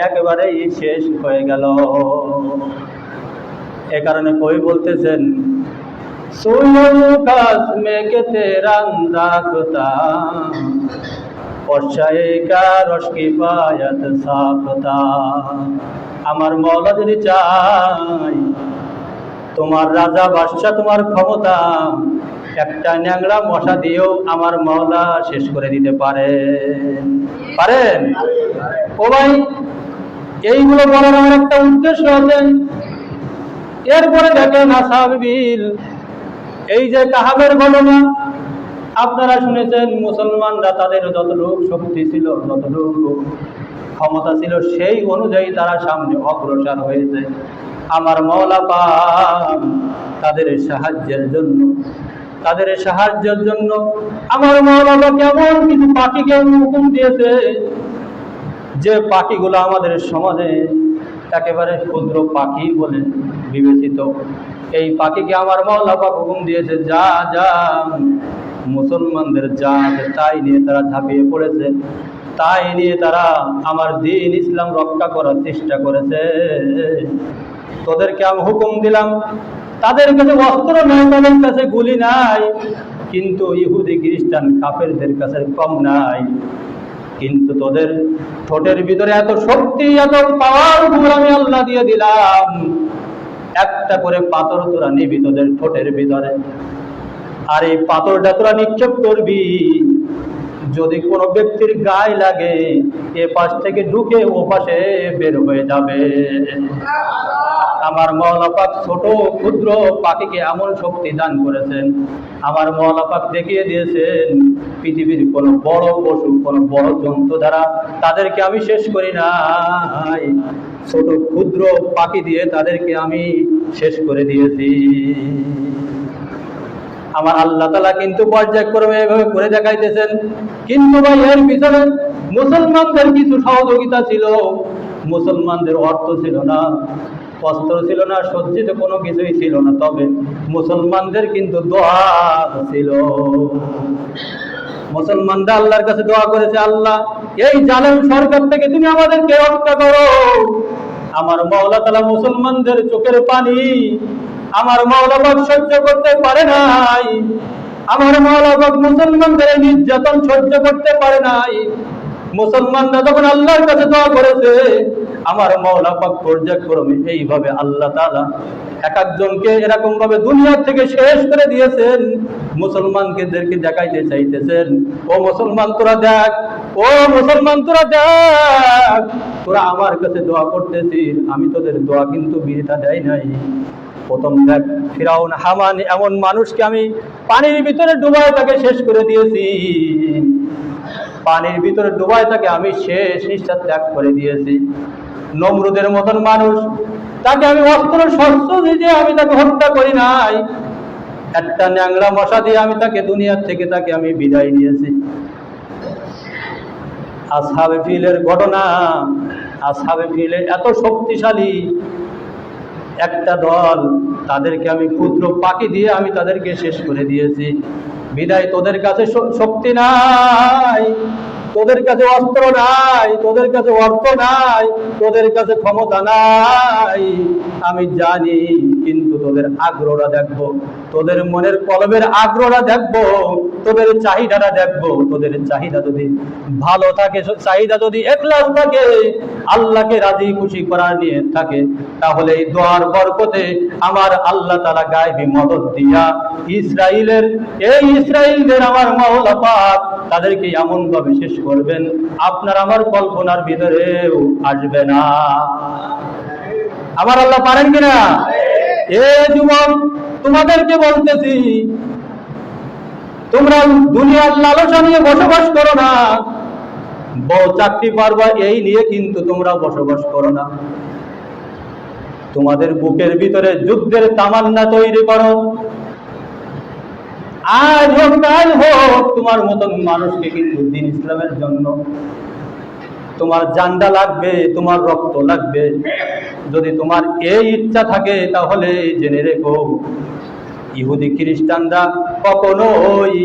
একেবারেই শেষ হয়ে গেল। এ কারণে কবি বলতেছেন, সুলুকাস মেকে তেরা রাখতা পর্যায়ে কা রশকি পায়াত সাফতা। আমার মওলা যদি চাই তোমার রাজা বাদশা, তোমার ক্ষমতা একটা ন্যাংরা মশা দিয়েও আমার মওলা শেষ করে দিতে পারেন? ও ভাই, এইগুলো বলার আমার একটা উদ্দেশ্য আছে। এরপরে দেখেন আসহাবুল, এই যে কাহাবের ঘটনা আপনারা শুনেছেন, মুসলমানরা তাদের যতটুকু শক্তি ছিল, যতটুকু ক্ষমতা ছিল, সেই অনুযায়ী তারা সামনে অগ্রসর হয়েছে। আমার মওলা পাক তাদের সাহায্যের জন্য আমার মওলা পাক কেমন কিছু পাখিকে হুকুম দিয়েছে, যে পাখিগুলো আমাদের সমাজে একেবারে ক্ষুদ্র পাখি বলে বিবেচিত। এই পাখিকে আমার মওলা পাক হুকুম দিয়েছে, যা যা মুসলমানদের যা তাই নিয়ে তারা ঝাঁপিয়ে পড়েছে, তাই নিয়ে তারা আমার দ্বীন ইসলাম রক্ষা করার চেষ্টা করেছে। তোদেরকে আমি হুকুম দিলাম, তাদের কাছে অস্ত্র নাই, তাদের কাছে গুলি নাই, কিন্তু ইহুদি খ্রিস্টান কাফেরদের কাছে কম নাই। কিন্তু তোদের ঠোঁটের ভিতরে এত শক্তি, এত পাওয়ার আমি আল্লাহ দিয়ে দিলাম, একটা করে পাথর তোরা নিবি তোদের ঠোঁটের ভিতরে, আর এই পাথরটা তোরা নিক্ষেপ করবি, যদি কোনো ব্যক্তির গায়ে লাগে এ পাশ থেকে ঢুকে ও পাশে বের হয়ে যাবে। আমার মওলা পাক ছোট ক্ষুদ্র পাখিকে এমন শক্তি দান করেছেন। আমার মওলা পাক দেখিয়ে দিয়েছেন, পৃথিবীর কোনো বড় পশু, কোনো বড় জন্তু দ্বারা তাদেরকে আমি শেষ করি নাই, ছোট ক্ষুদ্র পাখি দিয়ে তাদেরকে আমি শেষ করে দিয়েছি। আমার আল্লাহ তাআলা কিন্তু পর্যায়ক্রমে এভাবে করে দেখাইতেছেন। কিন্তু ভাই, এর পিছনে মুসলমানদের কিছু সহযোগিতা ছিল। মুসলমানদের অর্থ ছিল না, অস্ত্র ছিল না, সজ্জিত কোনো কিছুই ছিল না, তবে মুসলমানদের কিন্তু দোয়া ছিল। মুসলমানরা আল্লাহর কাছে দোয়া করেছে, আল্লাহ এই জালেম সরকার থেকে তুমি আমাদেরকে রক্ষা করো। আমার মওলা তাআলা মুসলমানদের চোখের পানি আমার মওলা পাক সহ্য করতে পারে নাই। আমার মওলা পাক মুসলমানদের নির্যাতন সহ্য করতে পারে নাই। মুসলমানরা যখন আল্লাহর কাছে দোয়া করেছে, আমার মওলা পাক পর্যায়ক্রমে এইভাবে আল্লাহ তাআলা এক একজনকে এরকম ভাবে দুনিয়া থেকে শেষ করে দিয়েছেন। মুসলমানদেরকে দেখাইতে চাইতেছেন, ও মুসলমান তোরা দেখ, ও মুসলমান তোরা দেখ, তোরা আমার কাছে দোয়া করতেছিস, আমি তোদের দোয়া কিন্তু বৃথা দেই নাই। প্রথম দেখ, ফিরাউন হামান এমন মানুষকে আমি পানির ভিতরে ডুবায় তাকে শেষ করে দিয়েছি, পানির ভিতরে ডুবায় তাকে আমি শেষ নিঃশ্বাস ত্যাগ করে দিয়েছি। নমরুদের মতন মানুষ, তাকে আমি অস্ত্র শস্ত্র দিয়ে আমি তাকে হত্যা করি নাই, একটা ন্যাংরা মশা দিয়ে আমি তাকে দুনিয়ার থেকে তাকে আমি বিদায় নিয়েছি। আসহাবে ফিলের ঘটনা, আসহাবে ফিলে এত শক্তিশালী একটা দল, তাদেরকে আমি ক্ষুদ্র পাখি দিয়ে আমি তাদেরকে শেষ করে দিয়েছি। বিদায় তোদের কাছে শক্তি নাই, তোদের কাছে অস্ত্র নাই, তোদের কাছে অর্থ নাই, তোদের কাছে ক্ষমতা নাই, আমি জানি, কিন্তু তোদের আগ্রহটা দেখবো, তোদের মনের কলবের আগ্রহটা দেখবো, তোদের চাহিদাটা দেখবো। তোদের চাহিদা যদি ভালো থাকে, চাহিদা যদি ইখলাস থাকে, আল্লাহকে রাজি খুশি করার নিয়ে থাকে, তাহলে এই দোয়ার বরকতে আমার আল্লাহ তাআলা গায়বী মদদ দিয়া ইসরাইলদের আমার মাওলা পাক তাদেরকে এমন ভাবে শেষ করবেন, আপনার আমার কল্পনার ভিতরেও আসবে না। আমার আল্লাহ পারেন কিনা? এ যুবক, তোমাদেরকে বলতেছি, তোমরা দুনিয়ার লালসা নিয়ে বসবাস করো না, বউ চাকরি পারবা এই নিয়ে কিন্তু তোমরা বসবাস করো না। তোমাদের বুকের ভিতরে যুদ্ধের তামান্না তৈরি করো। আজ হোক কাল হোক, তোমার মতন মানুষকে কিন্তু দ্বীন ইসলামের জন্য তোমার জানডা লাগবে, তোমার রক্ত লাগবে। যদি তোমার এই ইচ্ছা থাকে, তাহলে জেনে রেখো, ইহুদি খ্রিস্টানরা কখনোই